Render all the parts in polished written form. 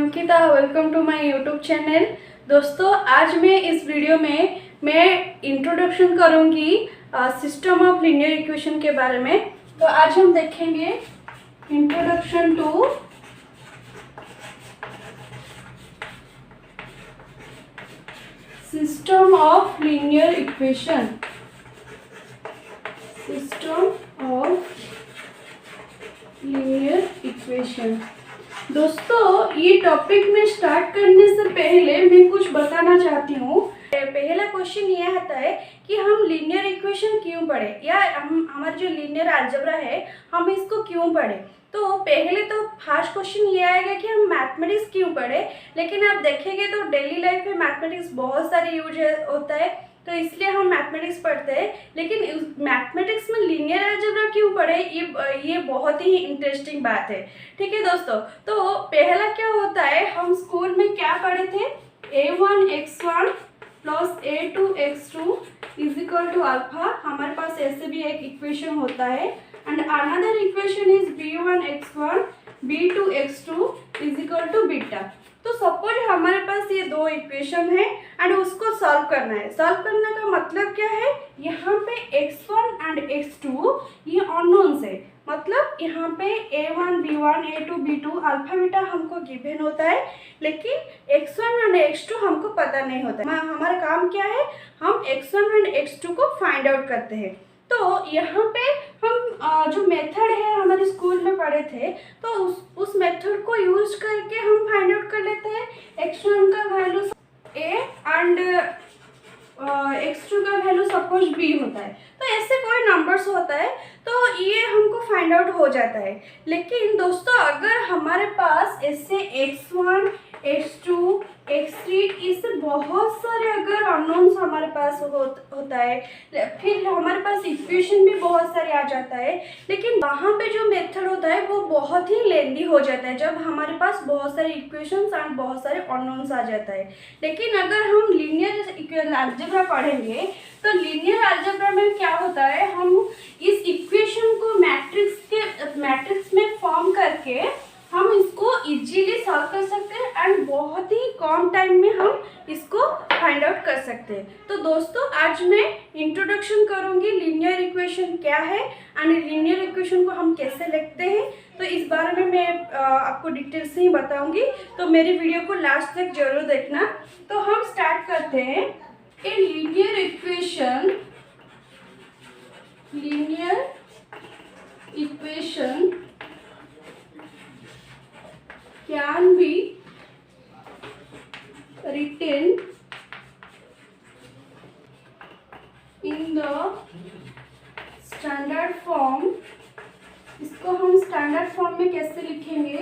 Ankita, welcome to my YouTube channel. दोस्तों, आज मैं इस वीडियो में मैं इंट्रोडक्शन करूंगी सिस्टम ऑफ लीनियर इक्वेशन के बारे में। तो आज हम देखेंगे introduction to system of linear equation. System of linear equation. दोस्तों, ये टॉपिक में स्टार्ट करने से पहले मैं कुछ बताना चाहती हूँ। पहला क्वेश्चन ये आता है कि हम लीनियर इक्वेशन क्यों पढ़े, या हमारा जो लीनियर अलजेब्रा है हम इसको क्यों पढ़े। तो पहले तो फर्स्ट क्वेश्चन ये आएगा कि हम मैथमेटिक्स क्यों पढ़े। लेकिन आप देखेंगे तो डेली लाइफ में मैथमेटिक्स बहुत सारे यूज होता है, तो इसलिए हम मैथमेटिक्स पढ़ते हैं। लेकिन मैथमेटिक्स में लीनियर अलजेब्रा क्यों पढ़े, ये बहुत ही इंटरेस्टिंग बात है। ठीक है दोस्तों, तो पहला क्या होता है, हम स्कूल में क्या पढ़े थे, a1x1 plus a2x2 is equal to alpha. हमारे पास ऐसे भी एक इक्वेशन होता है। And another equation is b1x1 b2x2 is equal to beta. तो सपोज हमारे पास ये दो इक्वेशन है एंड उसको सॉल्व करना है। सॉल्व करने का मतलब क्या है, यहाँ पे x1 एंड x2 ये अननोन्स है। मतलब यहाँ पे a1 b1 a2 b2 alpha beta हमको गिवन होता है, लेकिन x1 एंड x2 हमको पता नहीं होता है। हमारा काम क्या है, हम x1 एंड x2 को फाइंड आउट करते हैं। तो यहाँ पे हम जो मेथड है हमारे स्कूल में पढ़े थे, तो उस मेथड को यूज करके हम फाइंड आउट कर लेते हैं। x1 का वैल्यू a एंड x2 का वैल्यू सपोज b होता है। तो ऐसे कोई नंबर्स होता है तो ये हमको फाइंड आउट हो जाता है। लेकिन दोस्तों, अगर हमारे पास ऐसे x1 x2 x3 इससे बहुत सारे अगर अननोन्स हमारे पास होता है, फिर हमारे पास इक्वेशन भी बहुत सारे आ जाता है। लेकिन वहाँ पे जो मेथड होता है वो बहुत ही लेंदी हो जाता है, जब हमारे पास बहुत सारे इक्वेशंस एंड बहुत सारे अननोन्स आ जाता है। लेकिन अगर हम लीनियर अलजेब्रा पढ़ेंगे तो लीनियर अलजेब्रा में क्या होता है, हम इस इक्वेशन को मैट्रिक्स में फॉर्म करके हम इसको इजीली सॉल्व कर सकते हैं एंड बहुत ही कम टाइम में हम इसको फाइंड आउट कर सकते हैं। तो दोस्तों, आज मैं इंट्रोडक्शन करूंगी लीनियर इक्वेशन क्या है एंड लीनियर इक्वेशन को हम कैसे लिखते हैं। तो इस बारे में मैं आपको डिटेल से ही बताऊंगी, तो मेरी वीडियो को लास्ट तक जरूर देखना। तो हम स्टार्ट करते हैं। A linear equation can be written in the standard form। इसको हम स्टैंडर्ड फॉर्म में कैसे लिखेंगे,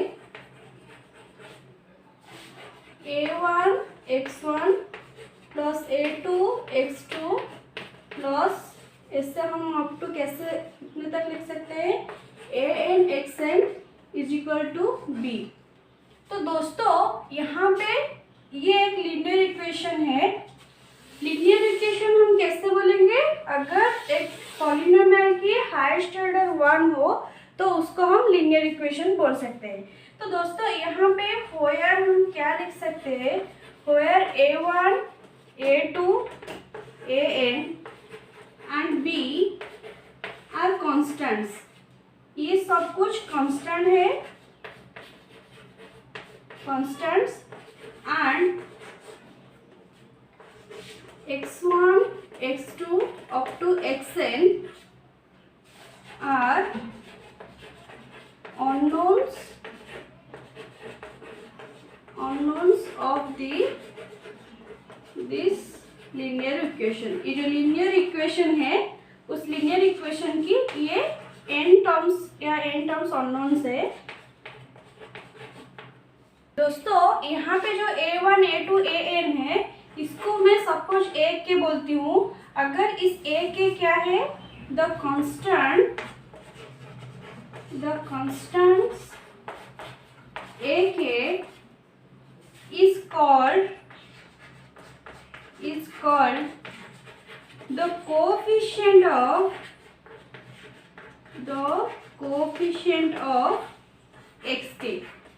a1 x1 plus a2 x2 plus इससे हम अप टू कैसे कितने तक लिख सकते हैं, an xn is equal to b। तो दोस्तों, यहाँ पे ये एक लीनियर इक्वेशन है। लीनियर इक्वेशन हम कैसे बोलेंगे, अगर एक पॉलिनोमियल की हाईएस्ट ऑर्डर 1 हो तो उसको हम लीनियर इक्वेशन बोल सकते हैं। तो दोस्तों, यहाँ पे होयर हम क्या लिख सकते हैं, where a1 a2 an and b are constants. ये सब कुछ कांस्टेंट है, constants, and x1 x2 up to xn are unknowns of this linear equation। ये जो linear equation है उस linear equation की ये n टर्म्स या n टर्म्स unknowns है। दोस्तों, यहाँ पे जो a1 a2 an है, इसको मैं सपोज a के बोलती हूँ। अगर इस a के क्या है, द constants a के is called the coefficient of xk।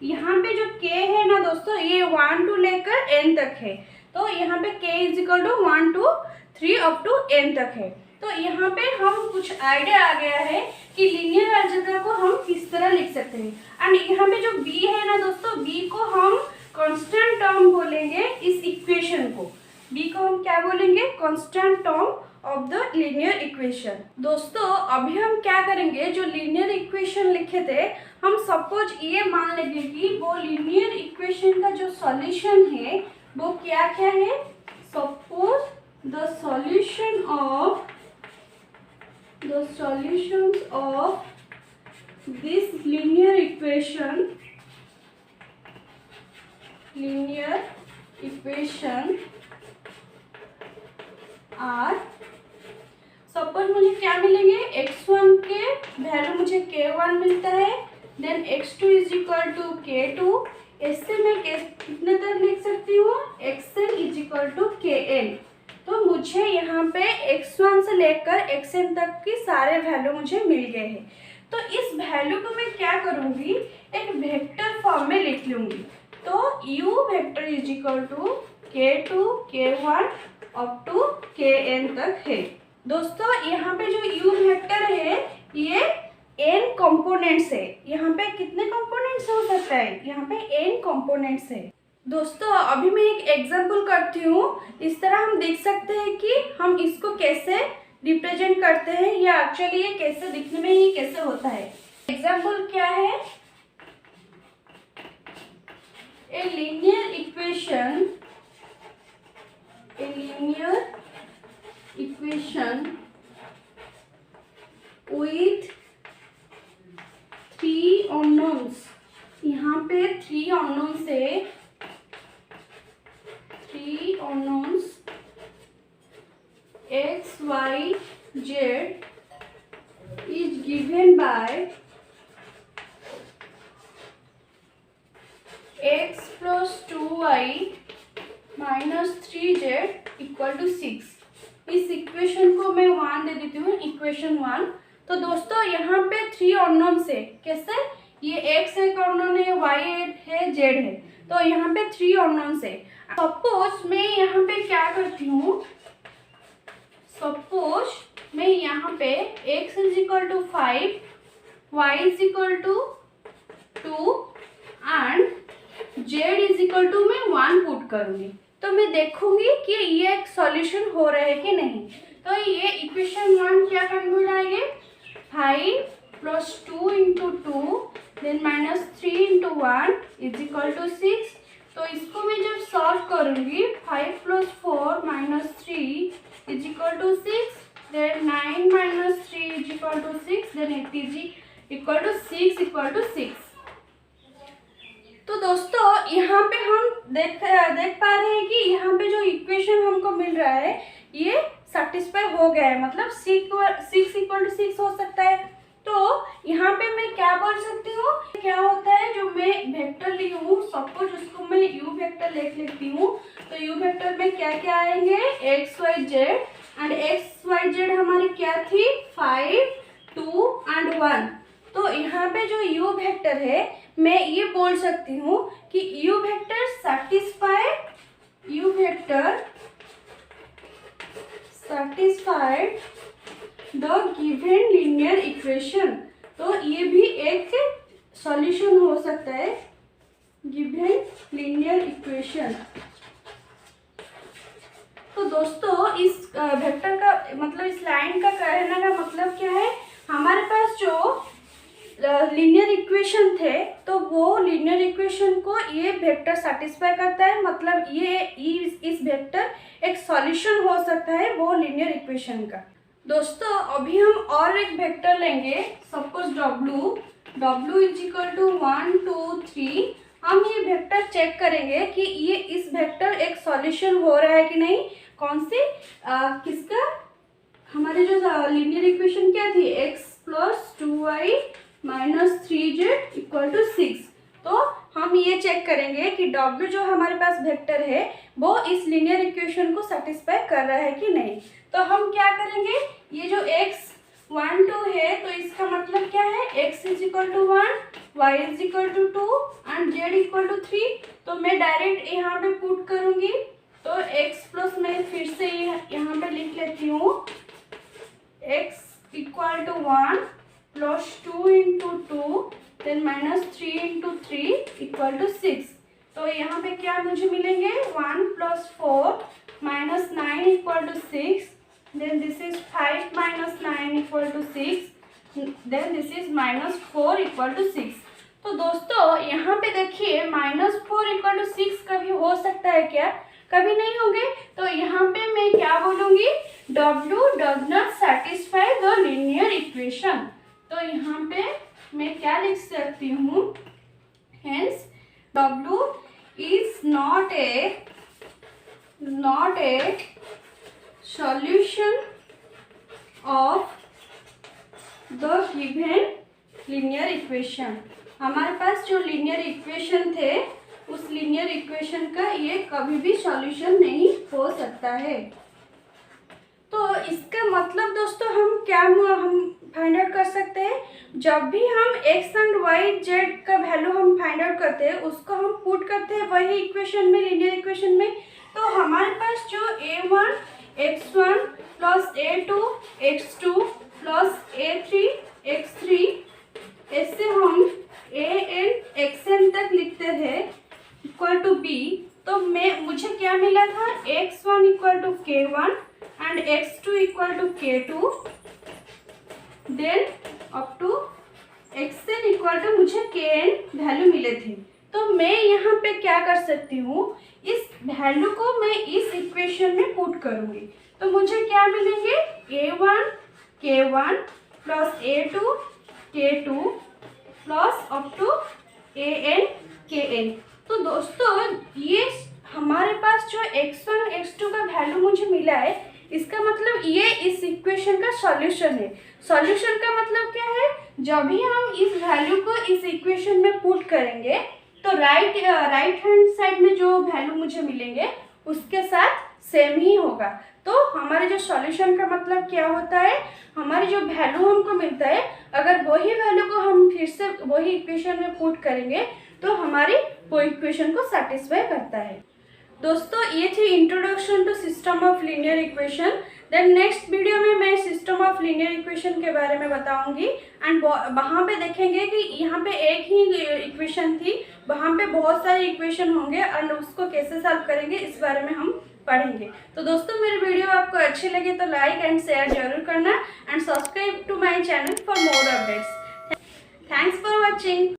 यहाँ पे जो k है ना दोस्तों, ये 1 to लेकर n तक है। तो यहाँ पे k is equal to 1 to 3 up to n तक है। तो यहाँ पे हम कुछ आइडिया आ गया है कि लीनियर अलजेब्रा को हम किस तरह लिख सकते हैं। एंड यहाँ पे जो b है ना दोस्तों, b को हम कांस्टेंट टर्म बोलेंगे। इस इक्वेशन को b को हम क्या बोलेंगे? Constant term of the linear equation. दोस्तों अभी हम क्या करेंगे, जो लीनियर इक्वेशन लिखे थे, हम सपोज ये मान लेंगे कि वो लीनियर इक्वेशन का जो सॉल्यूशन है वो क्या क्या है। Suppose the solution of this linear equation are, suppose मुझे क्या मिलेंगे, x1 के वैल्यू मुझे k1 मिलता है, then x2 is equal to k2। इससे मैं कितने तक लिख सकती हूँ, xn is equal to kn। तो मुझे यहाँ पे x1 से लेकर xn तक की सारे वैल्यू मुझे मिल गए हैं। तो इस वैल्यू को मैं क्या करूँगी, एक वेक्टर फॉर्म में लिख लूँगी। तो u vector is equal to k2 k1 up to kn तक है। दोस्तों यहाँ पे जो u वेक्टर है ये n कंपोनेंट्स है। यहाँ पे कितने कंपोनेंट्स हो सकता है, यहाँ पे n कंपोनेंट्स है। दोस्तों अभी मैं एक एग्जांपल करती हूँ। इस तरह हम देख सकते हैं कि हम इसको कैसे रिप्रेजेंट करते हैं या एक्चुअली ये कैसे दिखने में ये कैसे होता है। एग्जांपल क्या है, a linear equation with 3 unknowns। यहाँ पे 3 unknowns है, 3 unknowns x, y, z is given by x plus 2y minus 3z equal to 6। इस इक्वेशन को मैं 1 दे देती हूँ, इक्वेशन 1। तो दोस्तों यहाँ पे 3 अननोन से कैसे, ये x एक अननोन है, y है, z है। तो यहाँ पे 3 अननोन से सपोज मैं यहाँ पे क्या करती हूँ, सपोज मैं यहाँ पे x is equal to 5, y is equal to 2 and z is equal to मैं 1 पुट करूँगी। तो मैं देखूंगी कि ये एक सॉल्यूशन हो रहा है कि नहीं। तो ये इक्वेशन 1 क्या फॉर्मूला आएगा, 5 plus 2 into 2 then minus 3 into 1 is equal to 6। तो इसको मैं जब सॉल्व करूंगी, 5 plus 4 minus 3 is equal to 6, then 9 minus 3 is equal to 6, then it is equal to 6 equal to 6। तो दोस्तों यहाँ पे हम देख पा रहे हैं कि यहाँ पे जो इक्वेशन हमको मिल रहा है ये सेटिस्फाई हो गया है, मतलब 6 इक्वल टू 6 हो सकता है। तो यहाँ पे मैं क्या बोल सकती हूँ, क्या होता है, जो मैं वेक्टर ली हूँ, सपोज उसको मैं u वेक्टर लिख लेती हूँ। तो u वेक्टर में क्या क्या आएंगे, x y z, and x y z हमारी क्या थी, 5 2 एंड 1। तो यहाँ पे जो u वेक्टर है, मैं ये बोल सकती हूँ कि u vector satisfied the given linear equation। तो ये भी एक सॉल्यूशन हो सकता है given linear equation। तो दोस्तों इस वेक्टर का मतलब, इस लाइन का कहने का मतलब क्या है, हमारे पास जो लीनियर इक्वेशन थे तो वो लीनियर इक्वेशन को ये वेक्टर सेटिस्फाई करता है, मतलब ये इस वेक्टर एक सॉल्यूशन हो सकता है वो लीनियर इक्वेशन का। दोस्तों अभी हम और एक वेक्टर लेंगे, suppose w is equal to 1 2 3। हम ये वेक्टर चेक करेंगे कि ये इस वेक्टर एक सॉल्यूशन हो रहा है कि नहीं। कौन सी किसका, हमारी जो लीनियर इक्वेशन क्या थी, x plus 2y minus 3z equal to 6। तो हम ये चेक करेंगे कि w जो हमारे पास वेक्टर है वो इस लीनियर इक्वेशन को सेटिस्फाई कर रहा है कि नहीं। तो हम क्या करेंगे, ये जो x 1 2 है तो इसका मतलब क्या है, x is equal to 1, y is equal to 2 and z equal to 3, तो मैं डायरेक्ट यहाँ पे पुट करूँगी। तो x प्लस मैं फिर से यहाँ पे लिख लेती हूँ, x equal to 1 plus 2 into 2 then minus 3 into 3 equal to 6। तो यहाँ पे क्या मुझे मिलेंगे, 1 plus 4 minus 9 equal to 6, then this is 5 minus 9 equal to 6, then this is minus 4 equal to 6। तो दोस्तों यहाँ पे देखिए -4 इक्वल टू 6 कभी हो सकता है क्या, कभी नहीं होंगे। तो यहाँ पे मैं क्या बोलूँगी, W does not satisfy the linear equation। तो यहाँ पे मैं क्या लिख सकती हूँ, hence W is not a solution of the given linear equation। हमारे पास जो लीनियर इक्वेशन थे उस लीनियर इक्वेशन का ये कभी भी सॉल्यूशन नहीं हो सकता है। तो इसका मतलब दोस्तों हम फाइंड आउट कर सकते हैं, जब भी हम x एंड y z का वैल्यू हम फाइंड आउट करते हैं उसको हम पुट करते हैं वही इक्वेशन में, लीनियर इक्वेशन में। तो हमारे पास जो a1 x1 plus a2 x2 plus a3 x3 ऐसे हम an xn तक लिखते थे इक्वल टू b। तो मुझे क्या मिला था, x1 equal to k1 and x2 equal to k2 then up to xn equal to मुझे kn वैल्यू मिले थे। तो मैं यहाँ पे क्या कर सकती हूँ, इस वैल्यू को मैं इस इक्वेशन में पुट करूँगी। तो मुझे क्या मिलेंगे, a1 k1 plus a2 k2 plus up to an kn। तो दोस्तों ये हमारे पास जो x1 x2 का वैल्यू मुझे मिला है, इसका मतलब ये इस इक्वेशन का सॉल्यूशन है। सॉल्यूशन का मतलब क्या है, जब भी हम इस वैल्यू को इस इक्वेशन में पुट करेंगे तो राइट हैंड साइड में जो वैल्यू मुझे मिलेंगे उसके साथ सेम ही होगा। तो हमारे जो सॉल्यूशन का मतलब क्या होता है, हमारी जो वैल्यू हमको मिलता है अगर वही वैल्यू को हम फिर से वही इक्वेशन में पुट करेंगे तो हमारी वो इक्वेशन को सेटिस्फाई करता है। दोस्तों ये थी introduction to system of linear equation. Then next video में मैं सिस्टम ऑफ लीनियर इक्वेशन के बारे में बताऊंगी एंड वहाँ पे देखेंगे कि यहाँ पे एक ही इक्वेशन थी, वहाँ पे बहुत सारे इक्वेशन होंगे एंड उसको कैसे सॉल्व करेंगे इस बारे में हम पढ़ेंगे। तो दोस्तों मेरी वीडियो आपको अच्छी लगे तो लाइक एंड शेयर जरूर करना and subscribe to my channel for more updates. Thanks for watching.